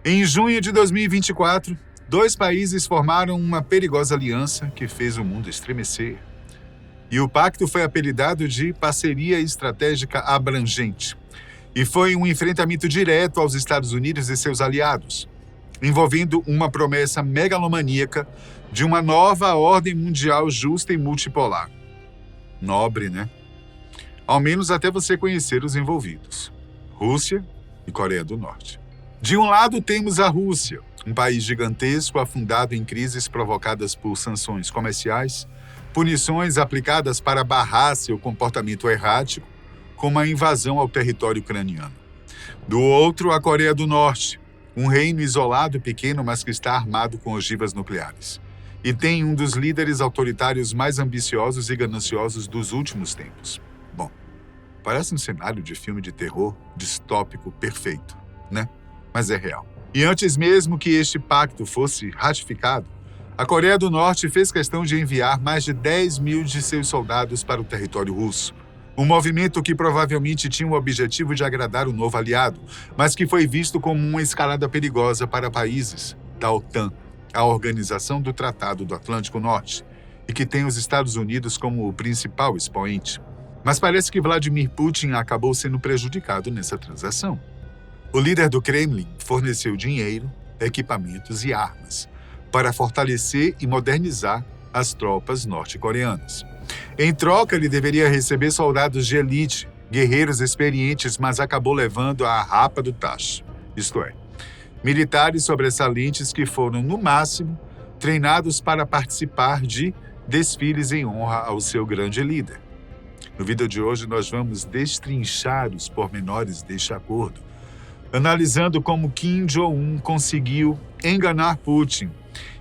Em junho de 2024, dois países formaram uma perigosa aliança que fez o mundo estremecer. E o pacto foi apelidado de Parceria Estratégica Abrangente. E foi um enfrentamento direto aos Estados Unidos e seus aliados, envolvendo uma promessa megalomaníaca de uma nova ordem mundial justa e multipolar. Nobre, né? Ao menos até você conhecer os envolvidos: Rússia e Coreia do Norte. De um lado temos a Rússia, um país gigantesco afundado em crises provocadas por sanções comerciais, punições aplicadas para barrar seu comportamento errático, como a invasão ao território ucraniano. Do outro, a Coreia do Norte, um reino isolado e pequeno, mas que está armado com ogivas nucleares. E tem um dos líderes autoritários mais ambiciosos e gananciosos dos últimos tempos. Bom, parece um cenário de filme de terror distópico perfeito, né? Mas é real. E antes mesmo que este pacto fosse ratificado, a Coreia do Norte fez questão de enviar mais de 10 mil de seus soldados para o território russo. Um movimento que provavelmente tinha o objetivo de agradar o novo aliado, mas que foi visto como uma escalada perigosa para países da OTAN, a Organização do Tratado do Atlântico Norte, e que tem os Estados Unidos como o principal expoente. Mas parece que Vladimir Putin acabou sendo prejudicado nessa transação. O líder do Kremlin forneceu dinheiro, equipamentos e armas para fortalecer e modernizar as tropas norte-coreanas. Em troca, ele deveria receber soldados de elite, guerreiros experientes, mas acabou levando a rapa do tacho, isto é, militares sobressalentes que foram, no máximo, treinados para participar de desfiles em honra ao seu grande líder. No vídeo de hoje, nós vamos destrinchar os pormenores deste acordo, analisando como Kim Jong-un conseguiu enganar Putin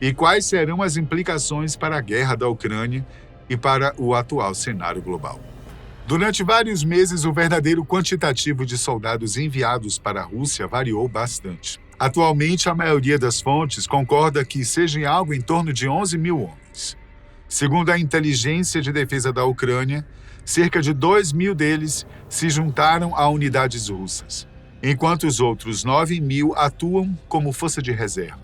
e quais serão as implicações para a guerra da Ucrânia e para o atual cenário global. Durante vários meses, o verdadeiro quantitativo de soldados enviados para a Rússia variou bastante. Atualmente, a maioria das fontes concorda que seja algo em torno de 11 mil homens. Segundo a Inteligência de Defesa da Ucrânia, cerca de 2 mil deles se juntaram a unidades russas, enquanto os outros 9 mil atuam como força de reserva,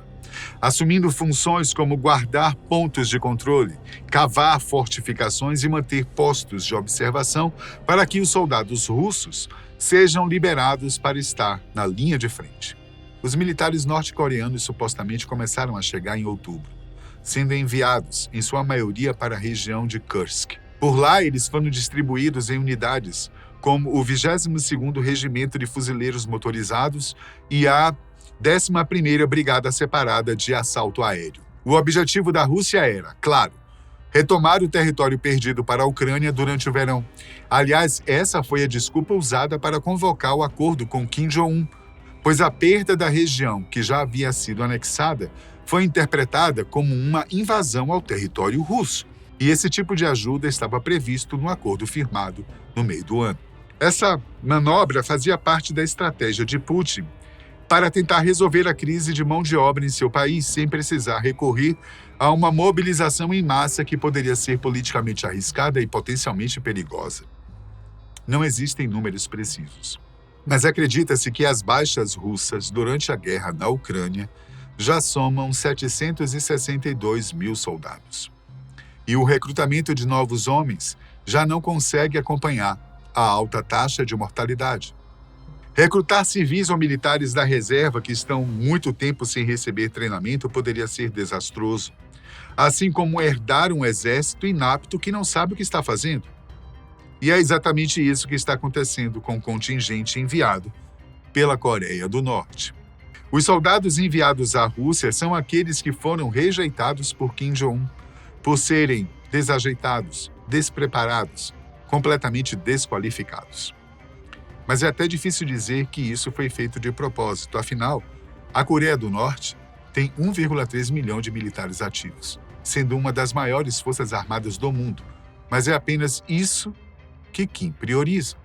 assumindo funções como guardar pontos de controle, cavar fortificações e manter postos de observação para que os soldados russos sejam liberados para estar na linha de frente. Os militares norte-coreanos supostamente começaram a chegar em outubro, sendo enviados, em sua maioria, para a região de Kursk. Por lá, eles foram distribuídos em unidades como o 22º Regimento de Fuzileiros Motorizados e a 11ª Brigada Separada de Assalto Aéreo. O objetivo da Rússia era, claro, retomar o território perdido para a Ucrânia durante o verão. Aliás, essa foi a desculpa usada para convocar o acordo com Kim Jong-un, pois a perda da região, que já havia sido anexada, foi interpretada como uma invasão ao território russo. E esse tipo de ajuda estava previsto no acordo firmado no meio do ano. Essa manobra fazia parte da estratégia de Putin para tentar resolver a crise de mão de obra em seu país sem precisar recorrer a uma mobilização em massa que poderia ser politicamente arriscada e potencialmente perigosa. Não existem números precisos, mas acredita-se que as baixas russas durante a guerra na Ucrânia já somam 762 mil soldados. E o recrutamento de novos homens já não consegue acompanhar a alta taxa de mortalidade. Recrutar civis ou militares da reserva que estão muito tempo sem receber treinamento poderia ser desastroso, assim como herdar um exército inapto que não sabe o que está fazendo. E é exatamente isso que está acontecendo com o contingente enviado pela Coreia do Norte. Os soldados enviados à Rússia são aqueles que foram rejeitados por Kim Jong-un, por serem desajeitados, despreparados, completamente desqualificados. Mas é até difícil dizer que isso foi feito de propósito. Afinal, a Coreia do Norte tem 1,3 milhão de militares ativos, sendo uma das maiores forças armadas do mundo. Mas é apenas isso que Kim prioriza: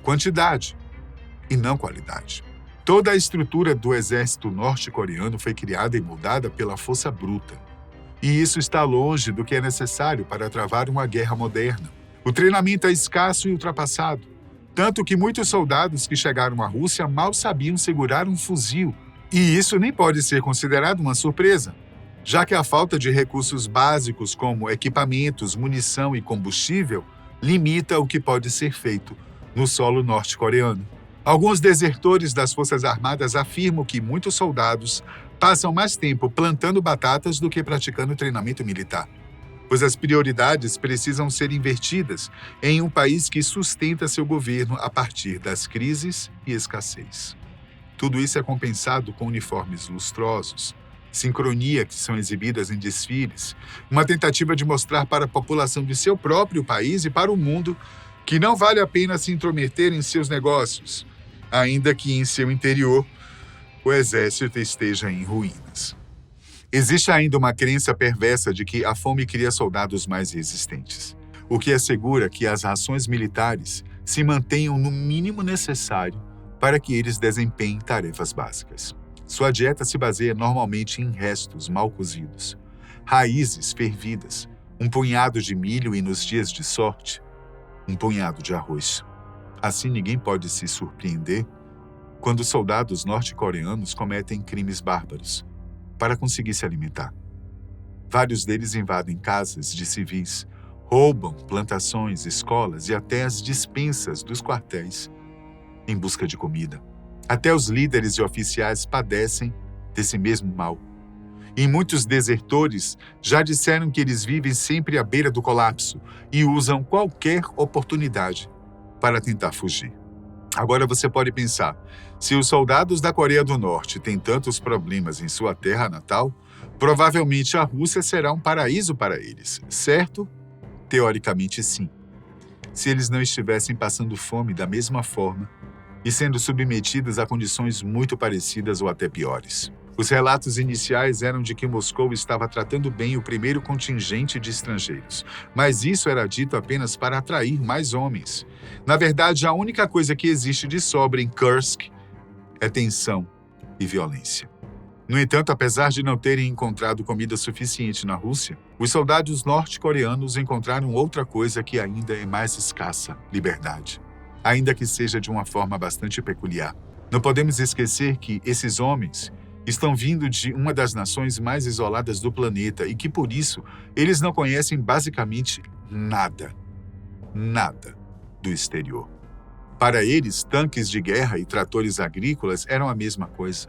quantidade e não qualidade. Toda a estrutura do exército norte-coreano foi criada e moldada pela força bruta. E isso está longe do que é necessário para travar uma guerra moderna. O treinamento é escasso e ultrapassado, tanto que muitos soldados que chegaram à Rússia mal sabiam segurar um fuzil E isso nem pode ser considerado uma surpresa, já que a falta de recursos básicos como equipamentos, munição e combustível limita o que pode ser feito no solo norte-coreano. Alguns desertores das Forças Armadas afirmam que muitos soldados passam mais tempo plantando batatas do que praticando treinamento militar, pois as prioridades precisam ser invertidas em um país que sustenta seu governo a partir das crises e escassez. Tudo isso é compensado com uniformes lustrosos, sincronia que são exibidas em desfiles, uma tentativa de mostrar para a população de seu próprio país e para o mundo que não vale a pena se intrometer em seus negócios, ainda que em seu interior o exército esteja em ruínas. Existe ainda uma crença perversa de que a fome cria soldados mais resistentes, o que assegura que as rações militares se mantenham no mínimo necessário para que eles desempenhem tarefas básicas. Sua dieta se baseia normalmente em restos mal cozidos, raízes fervidas, um punhado de milho e, nos dias de sorte, um punhado de arroz. Assim, ninguém pode se surpreender quando soldados norte-coreanos cometem crimes bárbaros para conseguir se alimentar. Vários deles invadem casas de civis, roubam plantações, escolas e até as despensas dos quartéis em busca de comida. Até os líderes e oficiais padecem desse mesmo mal. E muitos desertores já disseram que eles vivem sempre à beira do colapso e usam qualquer oportunidade para tentar fugir. Agora você pode pensar, se os soldados da Coreia do Norte têm tantos problemas em sua terra natal, provavelmente a Rússia será um paraíso para eles, certo? Teoricamente, sim. Se eles não estivessem passando fome da mesma forma e sendo submetidos a condições muito parecidas ou até piores. Os relatos iniciais eram de que Moscou estava tratando bem o primeiro contingente de estrangeiros, mas isso era dito apenas para atrair mais homens. Na verdade, a única coisa que existe de sobra em Kursk é tensão e violência. No entanto, apesar de não terem encontrado comida suficiente na Rússia, os soldados norte-coreanos encontraram outra coisa que ainda é mais escassa: liberdade. Ainda que seja de uma forma bastante peculiar. Não podemos esquecer que esses homens estão vindo de uma das nações mais isoladas do planeta e que, por isso, eles não conhecem basicamente nada do exterior. Para eles, tanques de guerra e tratores agrícolas eram a mesma coisa.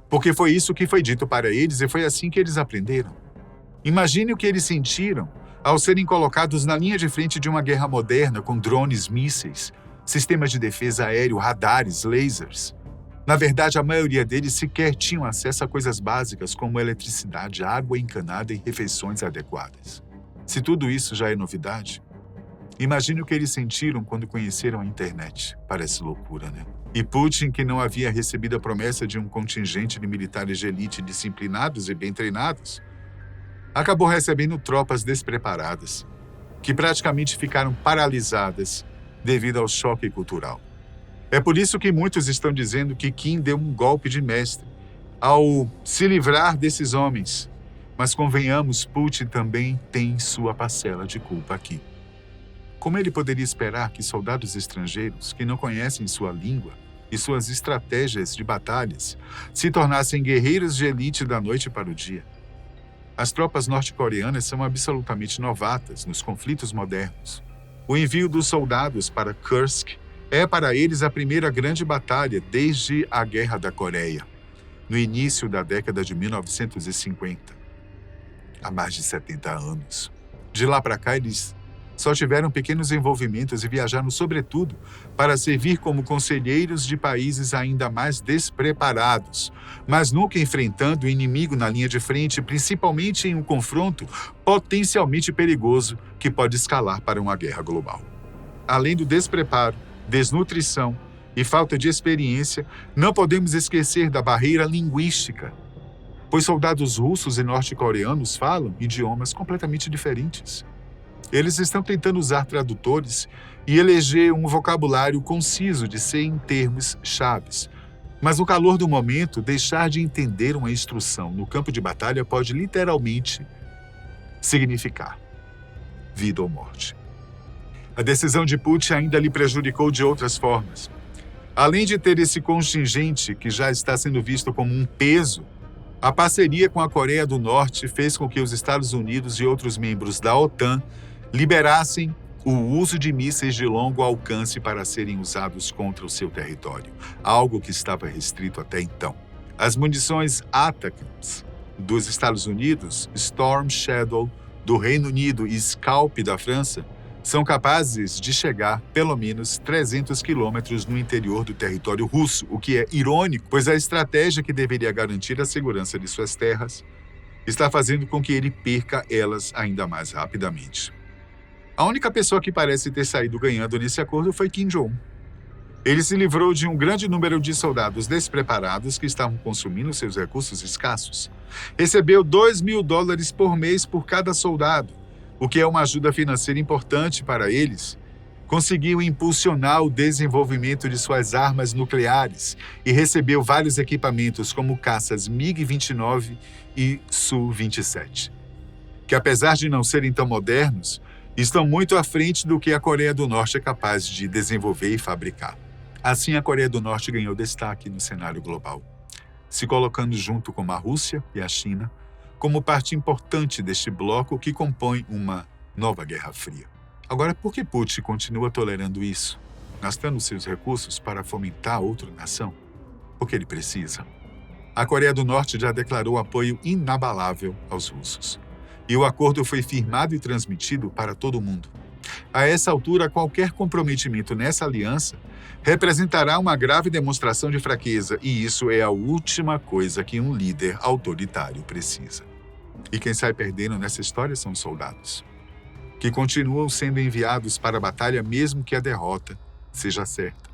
Porque foi isso que foi dito para eles e foi assim que eles aprenderam. Imagine o que eles sentiram ao serem colocados na linha de frente de uma guerra moderna com drones, mísseis, sistemas de defesa aéreo, radares, lasers. Na verdade, a maioria deles sequer tinham acesso a coisas básicas como eletricidade, água encanada e refeições adequadas. Se tudo isso já é novidade, imagine o que eles sentiram quando conheceram a internet. Parece loucura, né? E Putin, que não havia recebido a promessa de um contingente de militares de elite disciplinados e bem treinados, acabou recebendo tropas despreparadas, que praticamente ficaram paralisadas devido ao choque cultural. É por isso que muitos estão dizendo que Kim deu um golpe de mestre ao se livrar desses homens. Mas convenhamos, Putin também tem sua parcela de culpa aqui. Como ele poderia esperar que soldados estrangeiros que não conhecem sua língua e suas estratégias de batalhas se tornassem guerreiros de elite da noite para o dia? As tropas norte-coreanas são absolutamente novatas nos conflitos modernos. O envio dos soldados para Kursk é para eles a primeira grande batalha desde a Guerra da Coreia, no início da década de 1950, há mais de 70 anos. De lá para cá, eles só tiveram pequenos envolvimentos e viajaram, sobretudo, para servir como conselheiros de países ainda mais despreparados, mas nunca enfrentando o inimigo na linha de frente, principalmente em um confronto potencialmente perigoso que pode escalar para uma guerra global. Além do despreparo, desnutrição e falta de experiência, não podemos esquecer da barreira linguística, pois soldados russos e norte-coreanos falam idiomas completamente diferentes. Eles estão tentando usar tradutores e eleger um vocabulário conciso de 100 termos chaves. Mas no calor do momento, deixar de entender uma instrução no campo de batalha pode literalmente significar vida ou morte. A decisão de Putin ainda lhe prejudicou de outras formas. Além de ter esse contingente que já está sendo visto como um peso, a parceria com a Coreia do Norte fez com que os Estados Unidos e outros membros da OTAN liberassem o uso de mísseis de longo alcance para serem usados contra o seu território, algo que estava restrito até então. As munições ATACMS dos Estados Unidos, Storm Shadow do Reino Unido e Scalp da França são capazes de chegar pelo menos 300 quilômetros no interior do território russo, o que é irônico, pois a estratégia que deveria garantir a segurança de suas terras está fazendo com que ele perca elas ainda mais rapidamente. A única pessoa que parece ter saído ganhando nesse acordo foi Kim Jong-un. Ele se livrou de um grande número de soldados despreparados que estavam consumindo seus recursos escassos. Recebeu $2.000 por mês por cada soldado, o que é uma ajuda financeira importante para eles. Conseguiu impulsionar o desenvolvimento de suas armas nucleares e recebeu vários equipamentos como caças MiG-29 e Su-27, que apesar de não serem tão modernos, estão muito à frente do que a Coreia do Norte é capaz de desenvolver e fabricar. Assim, a Coreia do Norte ganhou destaque no cenário global, se colocando junto com a Rússia e a China como parte importante deste bloco que compõe uma nova Guerra Fria. Agora, por que Putin continua tolerando isso, gastando seus recursos para fomentar outra nação? Porque ele precisa. A Coreia do Norte já declarou apoio inabalável aos russos, e o acordo foi firmado e transmitido para todo mundo. A essa altura, qualquer comprometimento nessa aliança representará uma grave demonstração de fraqueza, e isso é a última coisa que um líder autoritário precisa. E quem sai perdendo nessa história são os soldados, que continuam sendo enviados para a batalha mesmo que a derrota seja certa.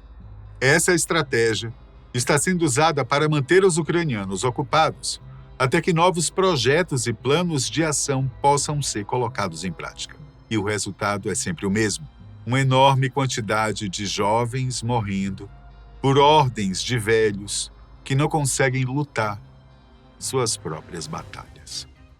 Essa estratégia está sendo usada para manter os ucranianos ocupados até que novos projetos e planos de ação possam ser colocados em prática. E o resultado é sempre o mesmo: uma enorme quantidade de jovens morrendo por ordens de velhos que não conseguem lutar suas próprias batalhas.